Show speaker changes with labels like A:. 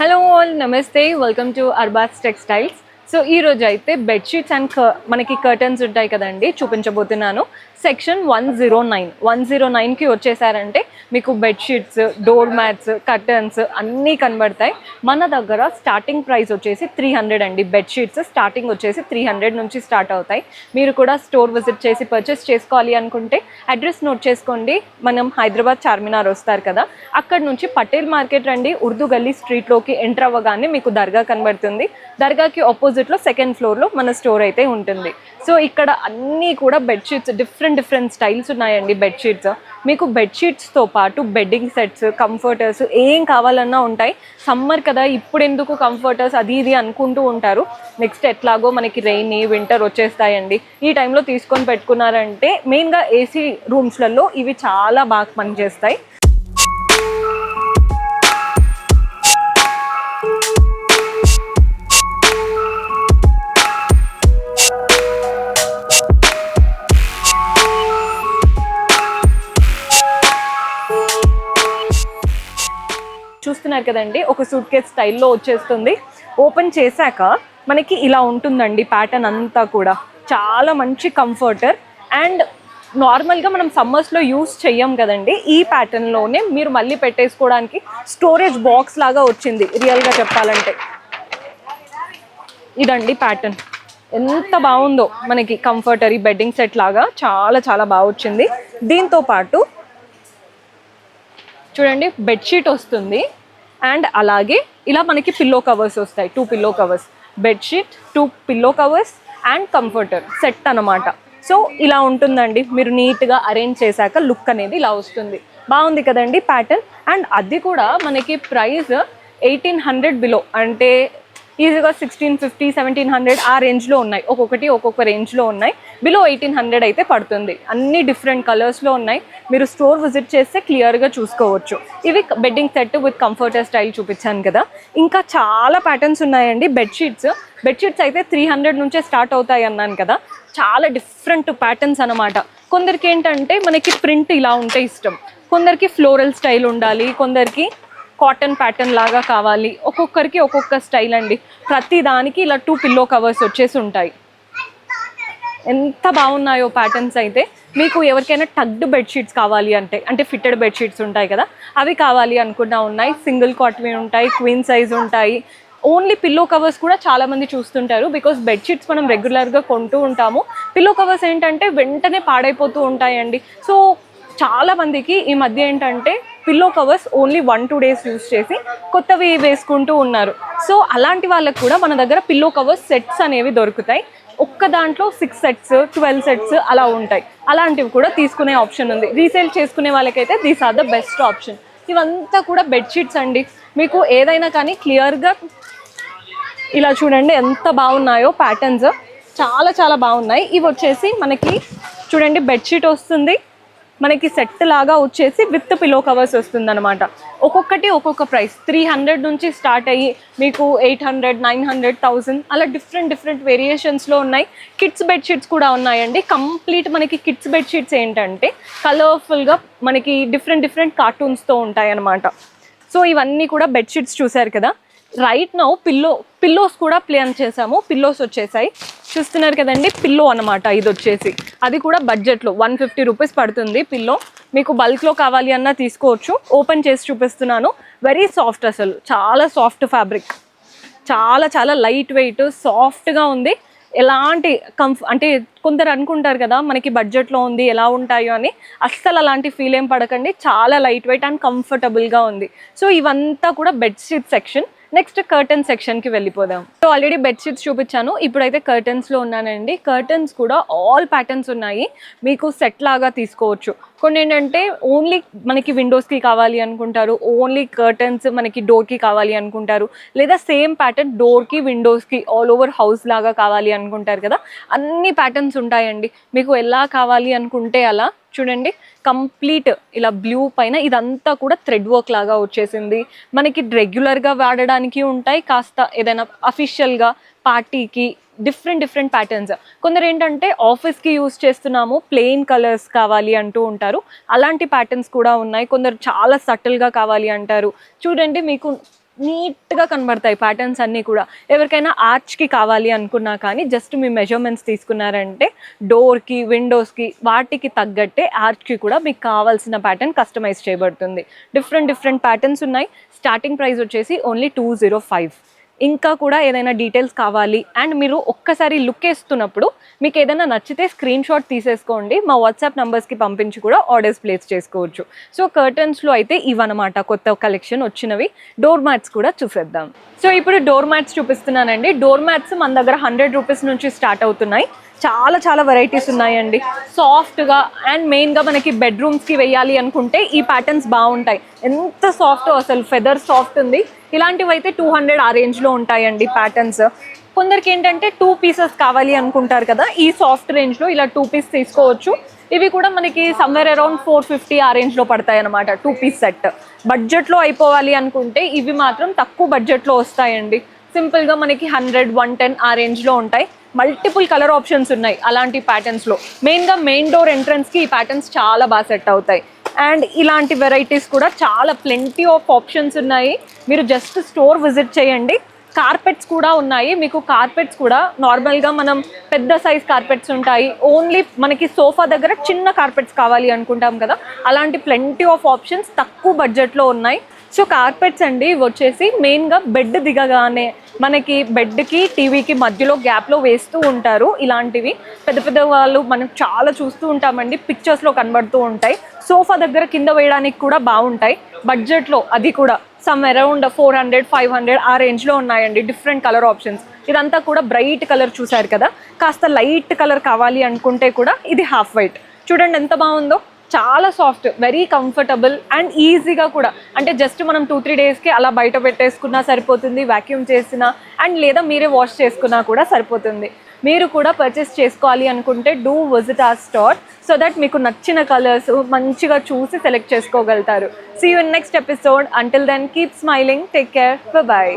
A: Hello all నమస్తే welcome to Arbaz textiles. So ఈ రోజు అయితే బెడ్షీట్స్ అండ్ మనకి కర్టన్స్ ఉంటాయి కదండి, చూపించబోతున్నాను. సెక్షన్ 109కి వచ్చేసారంటే మీకు బెడ్షీట్స్, డోర్ మ్యాట్స్, కర్టన్స్ అన్నీ కనబడతాయి. మన దగ్గర స్టార్టింగ్ ప్రైస్ వచ్చేసి 300 అండి. బెడ్షీట్స్ స్టార్టింగ్ వచ్చేసి 300 నుంచి స్టార్ట్ అవుతాయి. మీరు కూడా స్టోర్ విజిట్ చేసి పర్చేస్ చేసుకోవాలి అనుకుంటే అడ్రస్ నోట్ చేసుకోండి. మనం హైదరాబాద్ చార్మినార్ వస్తారు కదా, అక్కడ నుంచి పటేల్ మార్కెట్ రండి. ఉర్దూ గల్లీ స్ట్రీట్లోకి ఎంటర్ అవ్వగానే మీకు దర్గా కనబడుతుంది. దర్గాకి ఆపోజిట్లో సెకండ్ ఫ్లోర్లో మన స్టోర్ అయితే ఉంటుంది. సో ఇక్కడ అన్నీ కూడా బెడ్షీట్స్ డిఫరెంట్ స్టైల్స్ ఉన్నాయండి. బెడ్షీట్స్ మీకు బెడ్షీట్స్తో పాటు బెడ్డింగ్ సెట్స్, కంఫర్టర్స్ ఏం కావాలన్నా ఉంటాయి. సమ్మర్ కదా, ఇప్పుడు ఎందుకు కంఫర్టర్స్ అది ఇది అనుకుంటూ ఉంటారు. నెక్స్ట్ ఎట్లాగో మనకి రెయిన్ వింటర్ వచ్చేస్తాయండి. ఈ టైంలో తీసుకొని పెట్టుకున్నారంటే మెయిన్గా ఏసీ రూమ్స్లలో ఇవి చాలా బాగా పనిచేస్తాయి. చూస్తున్నారు కదండి, ఒక సూట్ కేస్ స్టైల్లో వచ్చేస్తుంది. ఓపెన్ చేశాక మనకి ఇలా ఉంటుందండి. ప్యాటర్న్ అంతా కూడా చాలా మంచి కంఫర్టర్. అండ్ నార్మల్గా మనం సమ్మర్స్లో యూస్ చెయ్యం కదండి, ఈ ప్యాటర్న్లోనే మీరు మళ్ళీ పెట్టేసుకోవడానికి స్టోరేజ్ బాక్స్ లాగా వచ్చింది. రియల్గా చెప్పాలంటే ఇదండి ప్యాటర్న్. ఎంత బాగుందో మనకి కంఫర్టర్, ఈ బెడ్డింగ్ సెట్ లాగా చాలా బాగా వచ్చింది. దీంతో పాటు చూడండి బెడ్షీట్ వస్తుంది. అండ్ అలాగే ఇలా మనకి పిల్లో కవర్స్ వస్తాయి. 2 pillow covers, bedsheet, 2 pillow covers and comforter set అనమాట. సో ఇలా ఉంటుందండి. మీరు నీట్గా అరేంజ్ చేశాక లుక్ అనేది ఇలా వస్తుంది. బాగుంది కదండి ప్యాటర్న్. అండ్ అది కూడా మనకి ప్రైస్ 1800 బిలో, అంటే ఈజీగా 1650, 1700 ఆ రేంజ్లో ఉన్నాయి. ఒక్కొక్క రేంజ్లో ఉన్నాయి. బిలో 1800 అయితే పడుతుంది. అన్ని డిఫరెంట్ కలర్స్లో ఉన్నాయి. మీరు స్టోర్ విజిట్ చేస్తే క్లియర్గా చూసుకోవచ్చు. ఇవి bedding set with comforter style చూపించాను కదా. ఇంకా చాలా ప్యాటర్న్స్ ఉన్నాయండి. బెడ్షీట్స్ అయితే 300 నుంచే స్టార్ట్ అవుతాయి అన్నాను కదా. చాలా డిఫరెంట్ ప్యాటర్న్స్ అనమాట. కొందరికి ఏంటంటే మనకి ప్రింట్ ఇలా ఉంటే ఇష్టం, కొందరికి ఫ్లోరల్ స్టైల్ ఉండాలి, కొందరికి కాటన్ ప్యాటర్న్ లాగా కావాలి. ఒక్కొక్కరికి ఒక్కొక్క స్టైల్ అండి. ప్రతి దానికి ఇలా 2 పిల్లో కవర్స్ వచ్చేసి ఉంటాయి. ఎంత బాగున్నాయో ప్యాటర్న్స్ అయితే. మీకు ఎవరికైనా టగ్డ్ బెడ్షీట్స్ కావాలి అంటే ఫిట్టెడ్ బెడ్షీట్స్ ఉంటాయి కదా, అవి కావాలి అనుకున్నా ఉన్నాయి. సింగిల్ కాటన్ ఉంటాయి, క్వీన్ సైజ్ ఉంటాయి. ఓన్లీ పిల్లో కవర్స్ కూడా చాలామంది చూస్తుంటారు. బికాస్ బెడ్షీట్స్ మనం రెగ్యులర్గా కొంటూ ఉంటాము. పిల్లో కవర్స్ ఏంటంటే వెంటనే పాడైపోతూ ఉంటాయండి. సో చాలా మందికి ఈ మధ్య ఏంటంటే pillow covers only 1-2 days use చేసి కొత్తవి వేసుకుంటూ ఉన్నారు. సో అలాంటి వాళ్ళకు కూడా మన దగ్గర పిల్లో కవర్స్ సెట్స్ అనేవి దొరుకుతాయి. ఒక్క దాంట్లో 6 సెట్స్, 12 సెట్స్ అలా ఉంటాయి. అలాంటివి కూడా తీసుకునే ఆప్షన్ ఉంది. రీసేల్ చేసుకునే వాళ్ళకైతే these are the best option. ఇవంతా కూడా బెడ్షీట్స్ అండి. మీకు ఏదైనా కానీ క్లియర్గా ఇలా చూడండి ఎంత బాగున్నాయో ప్యాటర్న్స్. చాలా బాగున్నాయి. ఇవి వచ్చేసి మనకి చూడండి బెడ్షీట్ వస్తుంది, మనకి సెట్ లాగా వచ్చేసి విత్ పిల్లో కవర్స్ వస్తుంది అనమాట. ఒక్కొక్కటి ఒక్కొక్క ప్రైస్. 300 నుంచి స్టార్ట్ అయ్యి మీకు 800, 900, 1000 అలా డిఫరెంట్ వేరియేషన్స్లో ఉన్నాయి. కిడ్స్ బెడ్షీట్స్ కూడా ఉన్నాయండి. కంప్లీట్ మనకి కిడ్స్ బెడ్షీట్స్ ఏంటంటే కలర్ఫుల్గా మనకి డిఫరెంట్ కార్టూన్స్తో ఉంటాయి అనమాట. సో ఇవన్నీ కూడా బెడ్షీట్స్ చూసారు కదా. రైట్ నౌ పిల్లోస్ కూడా ప్లాన్ చేసాము. పిల్లోస్ వచ్చేసాయి, చూస్తున్నారు కదండి. పిల్లో అనమాట ఇది వచ్చేసి. అది కూడా బడ్జెట్లో 150 రూపీస్ పడుతుంది పిల్లో. మీకు బల్క్లో కావాలి అన్నా తీసుకోవచ్చు. ఓపెన్ చేసి చూపిస్తున్నాను. వెరీ సాఫ్ట్, అసలు చాలా సాఫ్ట్ ఫ్యాబ్రిక్. చాలా లైట్ వెయిట్, సాఫ్ట్గా ఉంది. ఎలాంటి అంటే కొందరు అనుకుంటారు కదా మనకి బడ్జెట్లో ఉంది ఎలా ఉంటాయో అని. అస్సలు అలాంటి ఫీల్ ఏం పడకండి. చాలా లైట్ వెయిట్ అండ్ కంఫర్టబుల్గా ఉంది. సో ఇవంతా కూడా బెడ్షీట్ సెక్షన్. నెక్స్ట్ కర్టన్ సెక్షన్కి వెళ్ళిపోదాం. సో ఆల్రెడీ బెడ్షీట్స్ చూపించాను, ఇప్పుడైతే కర్టన్స్లో ఉన్నానండి. కర్టన్స్ కూడా ఆల్ ప్యాటర్న్స్ ఉన్నాయి. మీకు సెట్ లాగా తీసుకోవచ్చు. కొన్ని ఏంటంటే ఓన్లీ మనకి విండోస్కి కావాలి అనుకుంటారు, ఓన్లీ కర్టన్స్ మనకి డోర్కి కావాలి అనుకుంటారు, లేదా సేమ్ ప్యాటర్న్ డోర్కి విండోస్కి ఆల్ ఓవర్ హౌస్ లాగా కావాలి అనుకుంటారు కదా. అన్ని ప్యాటర్న్స్ ఉంటాయండి. మీకు ఎలా కావాలి అనుకుంటే అలా. చూడండి కంప్లీట్ ఇలా బ్లూ పైన ఇదంతా కూడా థ్రెడ్ వర్క్ లాగా వచ్చేసింది. మనకి రెగ్యులర్గా వాడడానికి ఉంటాయి, కాస్త ఏదైనా అఫీషియల్గా పార్టీకి డిఫరెంట్ ప్యాటర్న్స్. కొందరు ఏంటంటే ఆఫీస్కి యూస్ చేస్తున్నాము, ప్లెయిన్ కలర్స్ కావాలి అంటూ ఉంటారు. అలాంటి ప్యాటర్న్స్ కూడా ఉన్నాయి. కొందరు చాలా సటిల్గా కావాలి అంటారు. చూడండి మీకు నీట్గా కనబడతాయి ప్యాటర్న్స్ అన్నీ కూడా. ఎవరికైనా ఆర్చ్కి కావాలి అనుకున్నా కానీ జస్ట్ మీ మెజర్మెంట్స్ తీసుకున్నారంటే డోర్కి, విండోస్కి వాటికి తగ్గట్టే ఆర్చ్కి కూడా మీకు కావాల్సిన ప్యాటర్న్ కస్టమైజ్ చేయబడుతుంది. డిఫరెంట్ ప్యాటర్న్స్ ఉన్నాయి. స్టార్టింగ్ ప్రైస్ వచ్చేసి ఓన్లీ 205. ఇంకా కూడా ఏదైనా డీటెయిల్స్ కావాలి అండ్ మీరు ఒక్కసారి లుక్ వేస్తున్నప్పుడు మీకు ఏదైనా నచ్చితే స్క్రీన్ షాట్ తీసేసుకోండి, మా వాట్సాప్ నెంబర్స్కి పంపించి కూడా ఆర్డర్స్ ప్లేస్ చేసుకోవచ్చు. సో కర్టన్స్లో అయితే ఇవన్నమాట కొత్త కలెక్షన్ వచ్చినవి. డోర్ మ్యాట్స్ కూడా చూసేద్దాం. సో ఇప్పుడు డోర్ మ్యాట్స్ చూపిస్తున్నానండి. డోర్ మ్యాట్స్ మన దగ్గర 100 రూపీస్ నుంచి స్టార్ట్ అవుతున్నాయి. చాలా వెరైటీస్ ఉన్నాయండి. సాఫ్ట్గా అండ్ మెయిన్గా మనకి బెడ్రూమ్స్కి వేయాలి అనుకుంటే ఈ ప్యాటర్న్స్ బాగుంటాయి. ఎంత సాఫ్ట్, అసలు ఫెదర్ సాఫ్ట్ ఉంది. ఇలాంటివి అయితే 200 ఆ రేంజ్లో ఉంటాయండి ప్యాటర్న్స్. కొందరికి ఏంటంటే 2 పీసెస్ కావాలి అనుకుంటారు కదా, ఈ సాఫ్ట్ రేంజ్లో ఇలా 2 పీస్ తీసుకోవచ్చు. ఇవి కూడా మనకి సమ్వేర్ అరౌండ్ 450 ఆ రేంజ్లో పడతాయి అనమాట 2 పీస్ సెట్. బడ్జెట్లో అయిపోవాలి అనుకుంటే ఇవి మాత్రం తక్కువ బడ్జెట్లో వస్తాయండి. సింపుల్గా మనకి 100, 110 ఆ రేంజ్లో ఉంటాయి. మల్టిపుల్ కలర్ ఆప్షన్స్ ఉన్నాయి అలాంటి ప్యాటర్న్స్లో. మెయిన్గా మెయిన్ డోర్ ఎంట్రన్స్కి ఈ ప్యాటర్న్స్ చాలా బాగా సెట్ అవుతాయి. అండ్ ఇలాంటి వెరైటీస్ కూడా చాలా ప్లెంటీ ఆఫ్ ఆప్షన్స్ ఉన్నాయి. మీరు జస్ట్ స్టోర్ విజిట్ చేయండి. కార్పెట్స్ కూడా ఉన్నాయి. మీకు కార్పెట్స్ కూడా నార్మల్గా మనం పెద్ద సైజ్ కార్పెట్స్ ఉంటాయి. ఓన్లీ మనకి సోఫా దగ్గర చిన్న కార్పెట్స్ కావాలి అనుకుంటాం కదా, అలాంటి ప్లెంటీ ఆఫ్ ఆప్షన్స్ తక్కువ బడ్జెట్లో ఉన్నాయి. సో కార్పెట్స్ అండి వచ్చేసి మెయిన్గా బెడ్ దిగగానే మనకి బెడ్కి టీవీకి మధ్యలో గ్యాప్లో వేస్తూ ఉంటారు. ఇలాంటివి పెద్ద వాళ్ళు మనం చాలా చూస్తూ ఉంటామండి, పిక్చర్స్లో కనబడుతూ ఉంటాయి. సోఫా దగ్గర కింద వేయడానికి కూడా బాగుంటాయి బడ్జెట్లో. అది కూడా సమ్ అరౌండ్ 400, 500 ఆ రేంజ్లో ఉన్నాయండి. Different colour options. ఇదంతా కూడా బ్రైట్ కలర్ చూసారు కదా, కాస్త లైట్ కలర్ కావాలి అనుకుంటే కూడా ఇది హాఫ్ వైట్. చూడండి ఎంత బాగుందో, చాలా సాఫ్ట్, వెరీ కంఫర్టబుల్ అండ్ ఈజీగా కూడా. అంటే జస్ట్ మనం 2-3 డేస్కి అలా బయట పెట్టేసుకున్నా సరిపోతుంది, వ్యాక్యూమ్ చేసినా అండ్ లేదా మీరే వాష్ చేసుకున్నా కూడా సరిపోతుంది. మీరు కూడా పర్చేస్ చేసుకోవాలి అనుకుంటే do visit our store so that మీకు నచ్చిన కలర్స్ మంచిగా చూసి సెలెక్ట్ చేసుకోగలుగుతారు. See you in next episode. Until then keep smiling, take care, by.